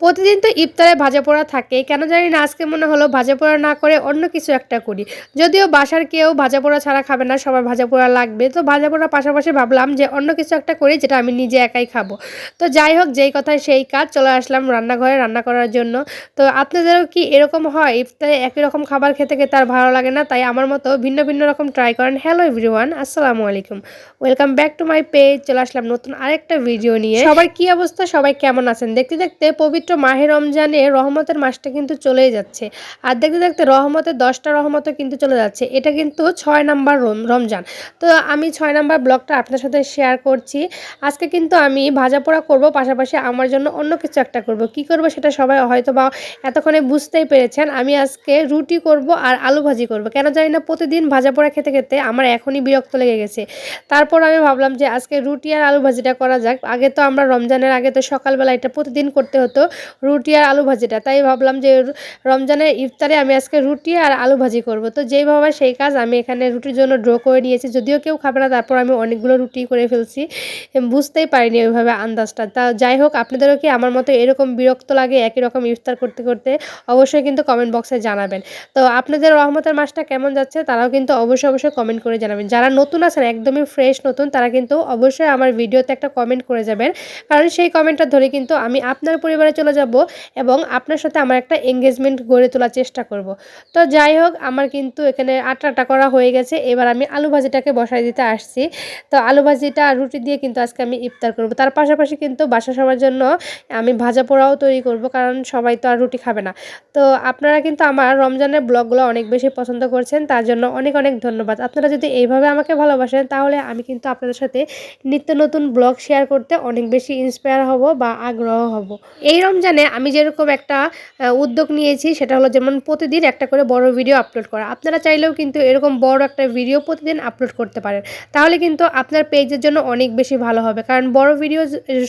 প্রতিদিন তো ইফতারে ভাজাপোড়া থাকেই। কেন জানি না আজকে মনে হলো ভাজাপোড়া না করে অন্য কিছু একটা করি। যদিও বাসার কেউ ভাজাপোড়া ছাড়া খাবে না, সবার ভাজাপোড়া লাগবে। তো ভাজাপোড়ার পাশাপাশি ভাবলাম যে অন্য কিছু একটা করি যেটা আমি নিজে একাই খাবো। তো যাই হোক যেই কথায় সেই কাজ, চলে আসলাম রান্নাঘরে রান্না করার জন্য। তো আপনাদেরও কি এরকম হয় ইফতারে একই রকম খাবার খেতে, খেতে আর ভালো লাগে না? তাই আমার মতো ভিন্ন, ভিন্ন রকম ট্রাই করেন। হ্যালো এভরিওয়ান, আসসালামু আলাইকুম। Welcome back to my page. চলে আসলাম নতুন আরেকটা ভিডিও নিয়ে। সবার কি অবস্থা? সবাই কেমন আছেন? দেখতে, দেখতে পবিত্র মাহে রমজানে রহমতের মাসটা কিন্তু চলেই যাচ্ছে। আর দেখতে, দেখতে রহমতের ১০ টা রহমতও কিন্তু চলে যাচ্ছে। এটা কিন্তু ৬ নাম্বার রমজান। তো আমি ৬ নাম্বার ব্লগটা আপনার সাথে শেয়ার করছি। আজকে কিন্তু আমি ভাজাপোড়া করব, পাশাপাশি আমার জন্য অন্য কিছু একটা করব। কি করব সেটা সবাই হয়তোবা এতক্ষণে বুঝতেই পেরেছেন। আমি আজকে রুটি করব আর আলু ভাজি করব। কেন জানি না প্রতিদিন ভাজাপোড়া খেতে, খেতে আমার এখনই বিরক্ত লেগে গেছে। তারপর আমি ভাবলাম যে আজকে রুটি আর আলু ভাজিটা করা যাক। আগে তো আমরা রমজানের আগে তো সকালবেলা এটা প্রতিদিন করতে হতো, রুটি আর আলু ভাজিটা। তাই ভাবলাম যে রমজানের ইফতারে আমি আজকে রুটি আর আলু ভাজি করব। তো যেইভাবে সেই কাজ, আমি এখানে রুটির জন্য ডো করে নিয়েছি। যদিও কেউ খাবে না, তারপর আমি অনেকগুলো রুটি করে ফেলছি। বুঝতেই পারিনি ওইভাবে আন্দাজটা। তা যাই হোক, আপনাদেরও কি আমার মতো এরকম বিরক্ত লাগে একই রকম ইফতার করতে, করতে? অবশ্যই কিন্তু কমেন্ট বক্সে জানাবেন। তো আপনাদের রহমতের মাসটা কেমন যাচ্ছে তারাও কিন্তু অবশ্যই, অবশ্যই কমেন্ট করে জানাবেন। যারা নতুন আছেন, একদমই ফ্রেশ নতুন, তারা কিন্তু অবশ্যই আমার ভিডিওতে একটা কমেন্ট করে যাবেন। কারণ সেই কমেন্টটা ধরে কিন্তু আমি আপনার পরিবারে চলে যাব এবং আপনার সাথে আমার একটা এনগেজমেন্ট গড়ে তোলার চেষ্টা করব। তো যাই হোক, আমার কিন্তু এখানে আটাটা করা হয়ে গেছে। এবার আমি আলু ভাজিটাকে বসায় দিতে আসছি। তো আলু ভাজিটা আর রুটি দিয়ে কিন্তু আজকে আমি ইফতার করব। তার পাশাপাশি কিন্তু বাসা সবার জন্য আমি ভাজা পোড়াও তৈরি করব, কারণ সবাই তো আর রুটি খাবে না। তো আপনারা কিন্তু আমার রমজানের ব্লগগুলো অনেক বেশি পছন্দ করছেন, তার জন্য অনেক, অনেক ধন্যবাদ। আপনারা যদি এইভাবে আমাকে ভালোবাসেন তাহলে আমি কিন্তু আপনাদের সাথে নিত্য নতুন ব্লগ শেয়ার করতে অনেক বেশি ইন্সপায়ার হব বা আগ্রহ হব। এই রমজানে আমি যেরকম একটা উদ্যোগ নিয়েছি, সেটা হলো যেমন প্রতিদিন একটা করে বড় ভিডিও আপলোড করা। আপনারা চাইলেও কিন্তু এরকম বড় একটা ভিডিও প্রতিদিন আপলোড করতে পারেন। তাহলে কিন্তু আপনার পেজের জন্য অনেক বেশি ভালো হবে। কারণ বড় ভিডিও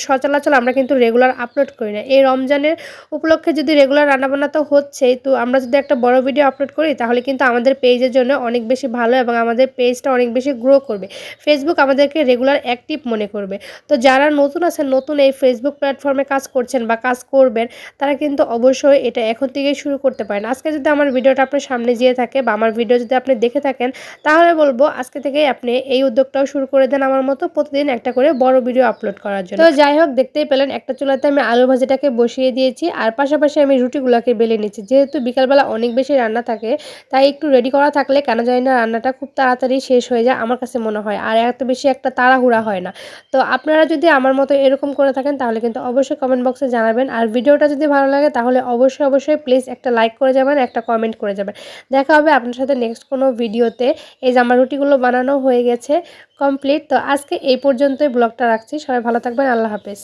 সচরাচর আমরা কিন্তু রেগুলার আপলোড করি না। এই রমজানের উপলক্ষে যদি রেগুলার রান্নাবান্না তো হচ্ছেই, তো আমরা যদি একটা বড় ভিডিও আপলোড করি তাহলে কিন্তু আমাদের পেজের জন্য অনেক বেশি ভালো এবং আমাদের পেজটা অনেক বেশি গ্রো করবে। ফেসবুক আমাদেরকে রেগুলার অ্যাক্টিভ মনে করবে। তো যারা নতুন আছেন, নতুন এই ফেসবুক প্ল্যাটফর্মে কাজ করছেন বা কাজ করবেন, তারা কিন্তু অবশ্যই এটা এখন থেকেই শুরু করতে পারেন। আজকে যদি আমার ভিডিওটা আপনার সামনে যেয়ে থাকে বা আমার ভিডিও যদি আপনি দেখে থাকেন, তাহলে বলবো আজকে থেকেই আপনি এই উদ্যোগটাও শুরু করে দেন আমার মতো, প্রতিদিন একটা করে বড় ভিডিও আপলোড করার জন্য। তো যাই হোক, দেখতেই পেলেন একটা চুলাতে আমি আলু ভাজিটাকে বসিয়ে দিয়েছি আর পাশাপাশি আমি রুটিগুলোকে বেলে নিচ্ছি। যেহেতু বিকালবেলা অনেক বেশি রান্না থাকে, তাই একটু রেডি করা থাকলে কেন জানি না রান্নাটা খুব তাড়াতাড়ি শেষ হয়ে যায় আমার কাছে মনে হয়, আর এত বেশি একটা তাড়াহুড়া হয় না। তো আপনারা যদি আমার মতো এরকম করে থাকেন তাহলে কিন্তু অবশ্যই কমেন্ট বক্সে জানাবেন। আর ভিডিওটা যদি ভালো লাগে তাহলে অবশ্যই, অবশ্যই প্লিজ একটা লাইক করে যাবেন, একটা কমেন্ট করে যাবেন। দেখা হবে আপনার সাথে নেক্সট কোনো ভিডিওতে। এই যে আমার রুটিগুলো বানানো হয়ে গেছে, কমপ্লিট। তো আজকে এই পর্যন্তই ব্লগটা রাখছি। সবাই ভালো থাকবেন। আল্লাহ হাফেজ।